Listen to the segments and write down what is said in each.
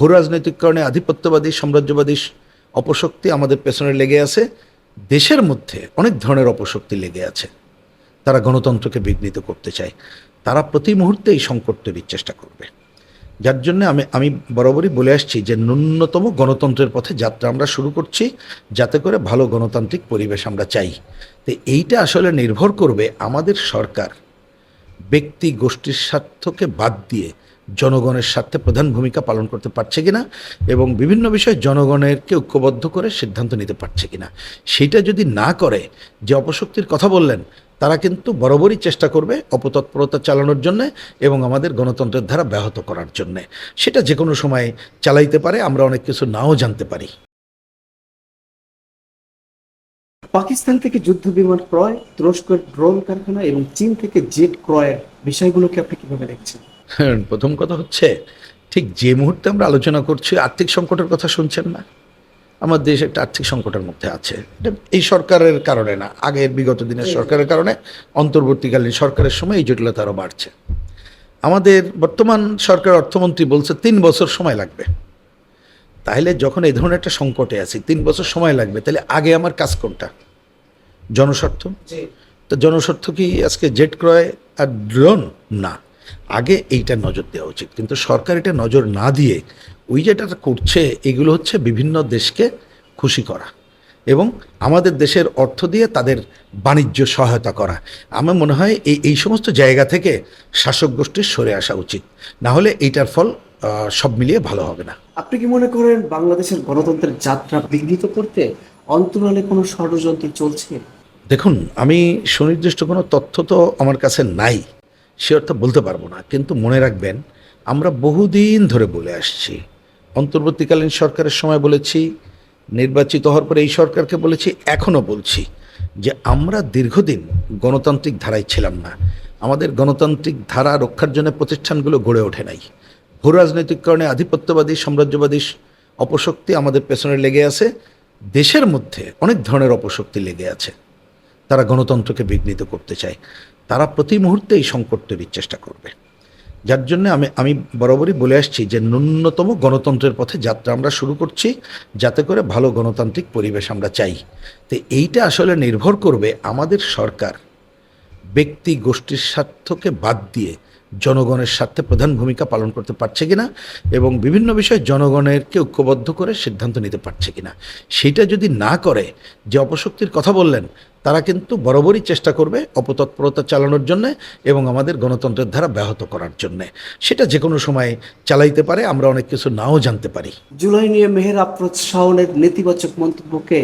ভূ রাজনৈতিক কারণে আধিপত্যবাদী সাম্রাজ্যবাদী অপশক্তি আমাদের পেছনে লেগে আছে। দেশের মধ্যে অনেক ধরনের অপশক্তি লেগে আছে। তারা গণতন্ত্রকে বিঘ্নিত করতে চায়। তারা প্রতি মুহূর্তে এই সংকট তৈরির চেষ্টা করবে। যার জন্য আমি বরাবরই বলে আসছি যে ন্যূনতম গণতন্ত্রের পথে যাত্রা আমরা শুরু করছি, যাতে করে ভালো গণতান্ত্রিক পরিবেশ আমরা চাই। তো এইটা আসলে নির্ভর করবে আমাদের সরকার ব্যক্তি গোষ্ঠীর স্বার্থকে বাদ দিয়ে জনগণের স্বার্থে প্রধান ভূমিকা পালন করতে পারছে কিনা এবং বিভিন্ন বিষয়ে জনগণেরকে ঐক্যবদ্ধ করে সিদ্ধান্ত নিতে পারছে কিনা। সেইটা যদি না করে, যে অপশক্তির কথা বললেন, তারা কিন্তু বরাবরই চেষ্টা করবে অপতৎপরতা চালানোর জন্যে এবং আমাদের গণতন্ত্রের ধারা ব্যাহত করার জন্যে। সেটা যে কোনো সময় চালাইতে পারে, আমরা অনেক কিছু নাও জানতে পারি। পাকিস্তান থেকে যুদ্ধ বিমান ক্রয়, তুরস্কের ড্রোন কারখানা এবং চীন থেকে জেট ক্রয়ের বিষয়গুলোকে আপনি কিভাবে দেখছেন? হ্যাঁ, প্রথম কথা হচ্ছে, ঠিক যে মুহূর্তে আমরা আলোচনা করছি আর্থিক সংকটের কথা শুনছেন না? আমার দেশ একটা আর্থিক সংকটের মধ্যে আছে। এটা এই সরকারের কারণে না, আগের বিগত দিনের সরকারের কারণে, অন্তর্বর্তীকালীন সরকারের সময় এই জটিলতা আরও বাড়ছে। আমাদের বর্তমান সরকার অর্থমন্ত্রী বলছে 3 বছর সময় লাগবে। তাহলে যখন এই ধরনের একটা সংকটে আছি, 3 বছর সময় লাগবে, তাহলে আগে আমার কাজ কোনটা? জনস্বার্থ। তো জনস্বার্থ কি আজকে জেট ক্রয় আর ড্রোন? না, আগে এইটা নজর দেওয়া উচিত। কিন্তু সরকার এটা নজর না দিয়ে ওই যেটা করছে, এগুলো হচ্ছে বিভিন্ন দেশকে খুশি করা এবং আমাদের দেশের অর্থ দিয়ে তাদের বাণিজ্য সহায়তা করা। আমার মনে হয় এই সমস্ত জায়গা থেকে শাসক গোষ্ঠীর সরে আসা উচিত, না হলে এইটার ফল সব মিলিয়ে ভালো হবে না। আপনি কি মনে করেন বাংলাদেশের গণতন্ত্রের যাত্রা বিঘ্নিত করতে অন্তরালে কোনো ষড়যন্ত্র চলছে? দেখুন, আমি সুনির্দিষ্ট কোনো তথ্য তো আমার কাছে নাই, সে অর্থ বলতে পারবো না। কিন্তু মনে রাখবেন, আমরা বহুদিন ধরে বলে আসছি, অন্তর্বর্তীকালীন সরকারের সময় বলেছি, নির্বাচিত হওয়ার পরে এই সরকারকে বলেছি, এখনও বলছি যে আমরা দীর্ঘদিন গণতান্ত্রিক ধারায় ছিলাম না। আমাদের গণতান্ত্রিক ধারা রক্ষার জন্য প্রতিষ্ঠানগুলো গড়ে ওঠে নাই। ভূ রাজনৈতিক কারণে আধিপত্যবাদী সাম্রাজ্যবাদী অপশক্তি আমাদের পেছনে লেগে আছে। দেশের মধ্যে অনেক ধরনের অপশক্তি লেগে আছে। তারা গণতন্ত্রকে বিঘ্নিত করতে চায়। তারা প্রতি মুহূর্তে এই সংকট তৈরির চেষ্টা করবে। যার জন্য আমি বরাবরই বলে আসছি যে ন্যূনতম গণতন্ত্রের পথে যাত্রা আমরা শুরু করছি, যাতে করে ভালো গণতান্ত্রিক পরিবেশ আমরা চাই। তো এইটা আসলে নির্ভর করবে আমাদের সরকার ব্যক্তি গোষ্ঠীর স্বার্থকে বাদ দিয়ে জনগণের স্বার্থে প্রধান ভূমিকা পালন করতে পারছে কিনা এবং বিভিন্ন বিষয়ে জনগণেরকে ঐক্যবদ্ধ করে সিদ্ধান্ত নিতে পারছে কিনা। সেইটা যদি না করে, যে অপশক্তির কথা বললেন, তারা কিন্তু বরাবরই চেষ্টা করবে অপতৎপরতা চালানোর জন্যে এবং আমাদের গণতন্ত্রের ধারা ব্যাহত করার জন্যে। সেটা যে কোনো সময় চালাইতে পারে, আমরা অনেক কিছু নাও জানতে পারি। জুলাই নিয়ে মেহের আফরোজ শাওনের নেতিবাচক মন্তব্যকে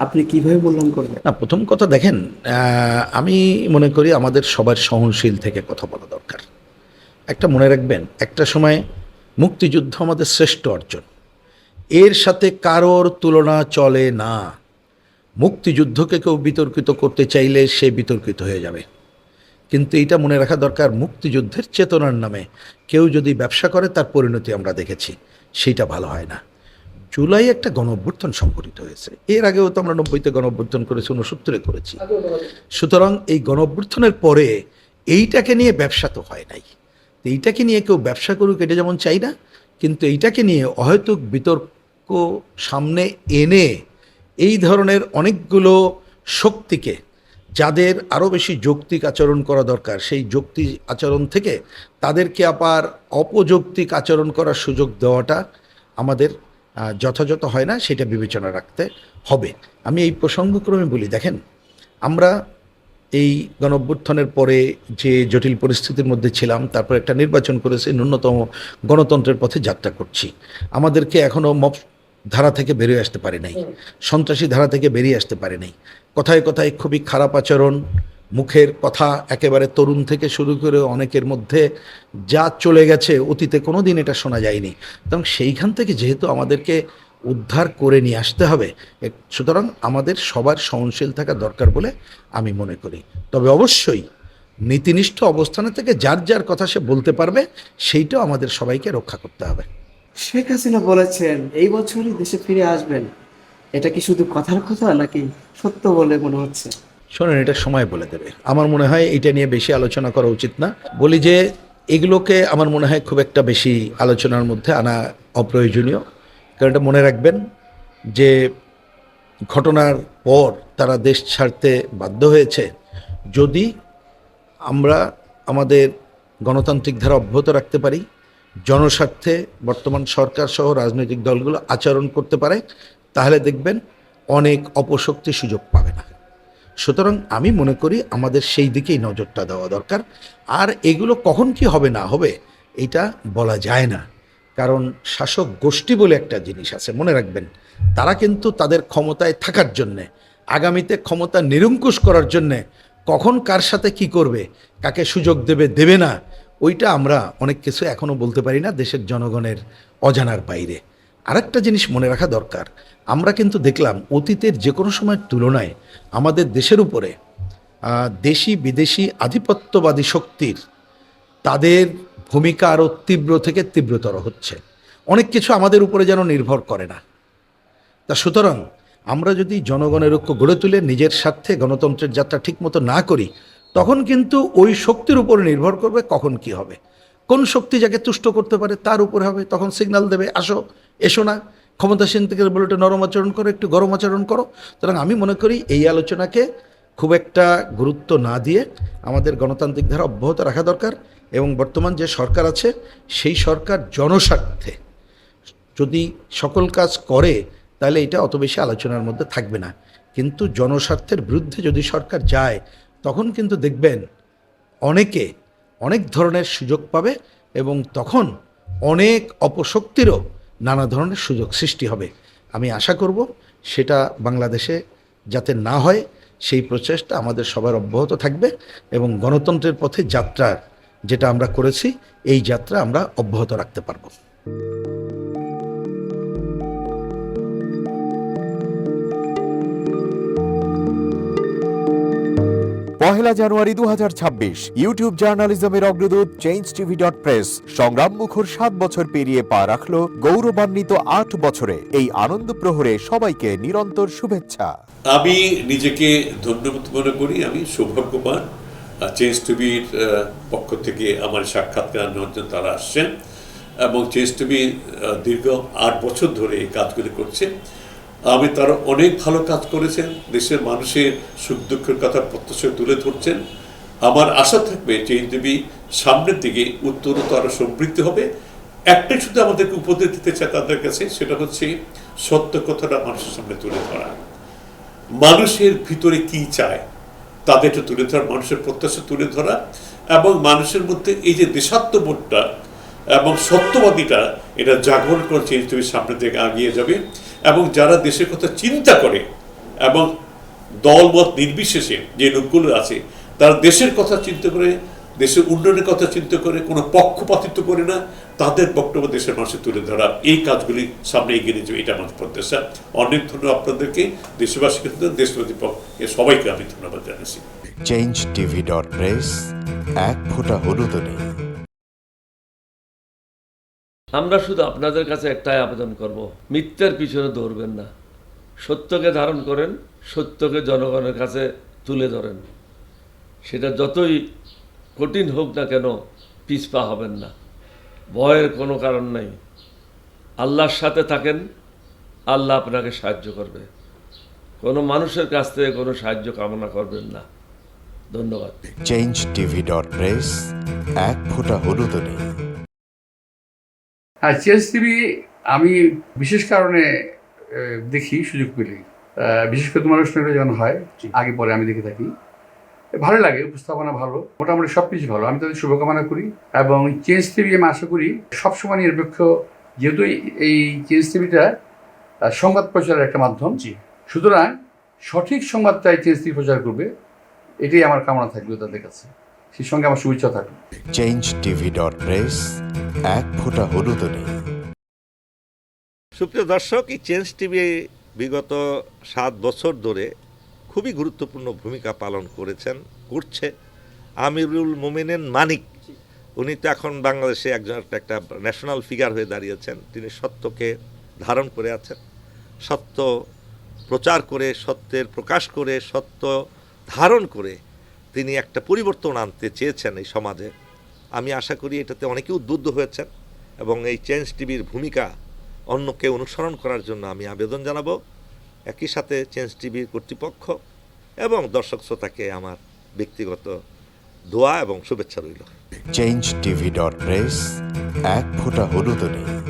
আপনি কিভাবে মূল্যায়ন করবেন? না, প্রথম কথা দেখেন, আমি মনে করি আমাদের সবার সহনশীল থেকে কথা বলা দরকার। একটা মনে রাখবেন, একটা সময় মুক্তিযুদ্ধ আমাদের শ্রেষ্ঠ অর্জন, এর সাথে কারোর তুলনা চলে না। মুক্তিযুদ্ধকে কেউ বিতর্কিত করতে চাইলে সে বিতর্কিত হয়ে যাবে। কিন্তু এটা মনে রাখা দরকার, মুক্তিযুদ্ধের চেতনার নামে কেউ যদি ব্যবসা করে, তার পরিণতি আমরা দেখেছি, সেইটা ভালো হয় না। জুলাই একটা গণ অভ্যুত্থান সংঘটিত হয়েছে, এর আগেও তো আমরা 90-তে গণ অভ্যুত্থান করেছি, 69-এ করেছি। সুতরাং এই গণ অভ্যুত্থানের পরে এইটাকে নিয়ে ব্যবসা তো হয় নাই। এইটাকে নিয়ে কেউ ব্যবসা করুক, এটা যেমন চাই না, কিন্তু এইটাকে নিয়ে অহেতুক বিতর্ক সামনে এনে এই ধরনের অনেকগুলো শক্তিকে, যাদের আরও বেশি যৌক্তিক আচরণ করা দরকার, সেই যৌক্তিক আচরণ থেকে তাদেরকে আবার অপযৌক্তিক আচরণ করার সুযোগ দেওয়াটা আমাদের যথাযথ হয় না, সেটা বিবেচনা রাখতে হবে। আমি এই প্রসঙ্গক্রমে বলি, দেখেন, আমরা এই গণঅভ্যুত্থানের পরে যে জটিল পরিস্থিতির মধ্যে ছিলাম, তারপর একটা নির্বাচন করেছে, ন্যূনতম গণতন্ত্রের পথে যাত্রা করছি। আমাদেরকে এখনও মব ধারা থেকে বেরিয়ে আসতে পারে নাই, সন্ত্রাসী ধারা থেকে বেরিয়ে আসতে পারে নাই। কথায় কথায় খুবই খারাপ আচরণ, মুখের কথা একেবারে তরুণ থেকে শুরু করে অনেকের মধ্যে যা চলে গেছে, অতীতে কোনো দিন এটা শোনা যায়নি। এবং সেইখান থেকে যেহেতু আমাদেরকে উদ্ধার করে নিয়ে আসতে হবে, সুতরাং আমাদের সবার সহনশীল থাকা দরকার বলে আমি মনে করি। তবে অবশ্যই নীতিনিষ্ঠ অবস্থানে থেকে যার যার কথা সে বলতে পারবে, সেইটাও আমাদের সবাইকে রক্ষা করতে হবে। শেখ হাসিনা বলেছেন এই বছরই দেশে ফিরে আসবেন, এটা কি শুধু কথার কথা নাকি সত্য বলে মনে হচ্ছে? শোনেন, এটা সময় বলে দেবে। আমার মনে হয় এটা নিয়ে বেশি আলোচনা করা উচিত না। বলি যে এগুলোকে আমার মনে হয় খুব একটা বেশি আলোচনার মধ্যে আনা অপ্রয়োজনীয়। কারণ এটা মনে রাখবেন যে ঘটনার পর তারা দেশ ছাড়তে বাধ্য হয়েছে। যদি আমরা আমাদের গণতান্ত্রিক ধারা অব্যাহত রাখতে পারি, জনস্বার্থে বর্তমান সরকার সহ রাজনৈতিক দলগুলো আচরণ করতে পারে, তাহলে দেখবেন অনেক অপশক্তি সুযোগ পাবে না। সুতরাং আমি মনে করি আমাদের সেই দিকেই নজরটা দেওয়া দরকার। আর এগুলো কখন কি হবে না হবে এটা বলা যায় না, কারণ শাসক গোষ্ঠী বলে একটা জিনিস আছে, মনে রাখবেন তারা কিন্তু তাদের ক্ষমতায় থাকার জন্যে, আগামীতে ক্ষমতা নিরঙ্কুশ করার জন্যে কখন কার সাথে কি করবে, কাকে সুযোগ দেবে দেবে না, ওইটা আমরা অনেক কিছু এখনও বলতে পারি না, দেশের জনগণের অজানার বাইরে। আরেকটা জিনিস মনে রাখা দরকার, আমরা কিন্তু দেখলাম অতীতের যে কোনো সময়ের তুলনায় আমাদের দেশের উপরে দেশি বিদেশি আধিপত্যবাদী শক্তির তাদের ভূমিকা আরও তীব্র থেকে তীব্রতর হচ্ছে। অনেক কিছু আমাদের উপরে যেন নির্ভর করে না। তা সুতরাং আমরা যদি জনগণের ঐক্য গড়ে তুলে নিজের স্বার্থে গণতন্ত্রের যাত্রা ঠিকমতো না করি, তখন কিন্তু ওই শক্তির উপরে নির্ভর করবে কখন কি হবে। কোন শক্তি যাকে তুষ্ট করতে পারে তার উপরে হবে, তখন সিগন্যাল দেবে আসো, এসো না, ক্ষমতাসীন থেকে বলে একটু নরম আচরণ করো, একটু গরম আচরণ করো। সুতরাং আমি মনে করি এই আলোচনাকে খুব একটা গুরুত্ব না দিয়ে আমাদের গণতান্ত্রিক ধারা অব্যাহত রাখা দরকার। এবং বর্তমান যে সরকার আছে সেই সরকার জনস্বার্থে যদি সকল কাজ করে তাহলে এটা অত বেশি আলোচনার মধ্যে থাকবে না। কিন্তু জনস্বার্থের বিরুদ্ধে যদি সরকার যায়, তখন কিন্তু দেখবেন অনেকে অনেক ধরনের সুযোগ পাবে এবং তখন অনেক অপশক্তিরও নানা ধরনের সুযোগ সৃষ্টি হবে। আমি আশা করব সেটা বাংলাদেশে যাতে না হয় সেই প্রচেষ্টা আমাদের সবার অব্যাহত থাকবে এবং গণতন্ত্রের পথে যাত্রা যেটা আমরা করেছি এই যাত্রা আমরা অব্যাহত রাখতে পারব। পহেলা জানুয়ারি 2026 ইউটিউব জার্নালিজমের অগ্রদূত changeTV.press সংগ্রাম মুখর 7 বছর পেরিয়ে পা রাখলো গৌরবান্বিত 8 বছরে। এই আনন্দ প্রহরে সবাইকে নিরন্তর শুভেচ্ছা। আমি নিজেকে ধন্যবাদ মনে করি, আমি সৌভাগ্যবান চেঞ্জ টিভির পক্ষ থেকে আমার সাক্ষাৎকার নেওয়ার জন্য তারা আসছেন এবং চেঞ্জ টিভি দীর্ঘ 8 বছর ধরে এই কাজগুলি করছে। আমি তারা অনেক ভালো কাজ করেছেন, দেশের মানুষের সুখ দুঃখের কথা প্রত্যক্ষ তুলে ধরছেন। আমার আশা থাকবে চেঞ্জ টিভি সামনের দিকে উত্তরোত্তর আরও সমৃদ্ধ হবে। একটাই শুধু আমাদেরকে উপদেশ দিতে চায় তাদের কাছে, সেটা হচ্ছে সত্য কথাটা মানুষের সামনে তুলে ধরা, মানুষের ভিতরে কি চায় তাদেরটা তুলে ধরা, মানুষের প্রত্যাশা তুলে ধরা এবং মানুষের মধ্যে এই যে দেশাত্মবোধটা এবং সত্যবাদীটা এটা জাগরণ করে চেঞ্জ টিভির সামনের দিকে এগিয়ে যাবে। এবং যারা দেশের কথা চিন্তা করে এবং দলমত নির্বিশেষে যে লোকগুলো আছে তারা দেশের কথা চিন্তা করে, দেশের উন্নয়নের কথা চিন্তা করে, কোনো পক্ষপাতিত্ব করে না, তাদের বক্তব্য দেশের মানুষের তুলে ধরা, এই কাজগুলি সামনে এগিয়ে নিয়ে যাবে, এটা আমার প্রত্যাশা। অনেক ধন্যবাদ আপনাদেরকে, দেশবাসীকে, দেশবাসী পক্ষে সবাইকে আমি ধন্যবাদ জানাচ্ছি। changeTV.press এক ফোঁটা হলুদ নেই। আমরা শুধু আপনাদের কাছে একটাই আবেদন করব, মিথ্যার পিছনে দৌড়বেন না, সত্যকে ধারণ করেন, সত্যকে জনগণের কাছে তুলে ধরেন। সেটা যতই কঠিন হোক না কেন পিছপা হবেন না, ভয়ের কোনো কারণ নাই। আল্লাহর সাথে থাকেন, আল্লাহ আপনাকে সাহায্য করবে। কোনো মানুষের কাছ থেকে কোনো সাহায্য কামনা করবেন না। ধন্যবাদ। changeTV.press এক ফোঁটা হলুদ নেই। হ্যাঁ, চেঞ্জ টিভি আমি বিশেষ কারণে দেখি সুযোগ পেলে, বিশেষ করে তোমার অনুষ্ঠানটা যখন হয় আগে পরে আমি দেখে থাকি, ভালো লাগে, উপস্থাপনা ভালো, মোটামুটি সব কিছু ভালো। আমি তাদের শুভকামনা করি এবং চেঞ্জ টিভি আমি আশা করি সবসময় নিরপেক্ষ, যেহেতু এই চেঞ্জ টিভিটা সংবাদ প্রচারের একটা মাধ্যম, সুতরাং সঠিক সংবাদটাই চেঞ্জ টিভি প্রচার করবে, এটাই আমার কামনা থাকবে তাদের কাছে, সেই সঙ্গে আমার শুভেচ্ছা থাকবে। changeTV.press এক ফোঁটা হলুদ নেই। সুপ্রিয় দর্শক, এই চেঞ্জ টিভি বিগত 7 বছর ধরে খুবই গুরুত্বপূর্ণ ভূমিকা পালন করছে আমিরুল মোমিনিন মানিক। উনি তো এখন বাংলাদেশে একটা ন্যাশনাল ফিগার হয়ে দাঁড়িয়েছেন। তিনি সত্যকে ধারণ করে আছেন, সত্য প্রচার করে, সত্যের প্রকাশ করে, সত্য ধারণ করে তিনি একটা পরিবর্তন আনতে চেয়েছেন এই সমাজে। আমি আশা করি এটাতে অনেকে উদ্বুদ্ধ হয়েছেন এবং এই চেঞ্জ টিভির ভূমিকা অন্যকে অনুসরণ করার জন্য আমি আবেদন জানাবো। একই সাথে চেঞ্জ টিভির কর্তৃপক্ষ এবং দর্শক শ্রোতাকে আমার ব্যক্তিগত দোয়া এবং শুভেচ্ছা রইল। change tv.press, এক ফোঁটা হলুদ নেই।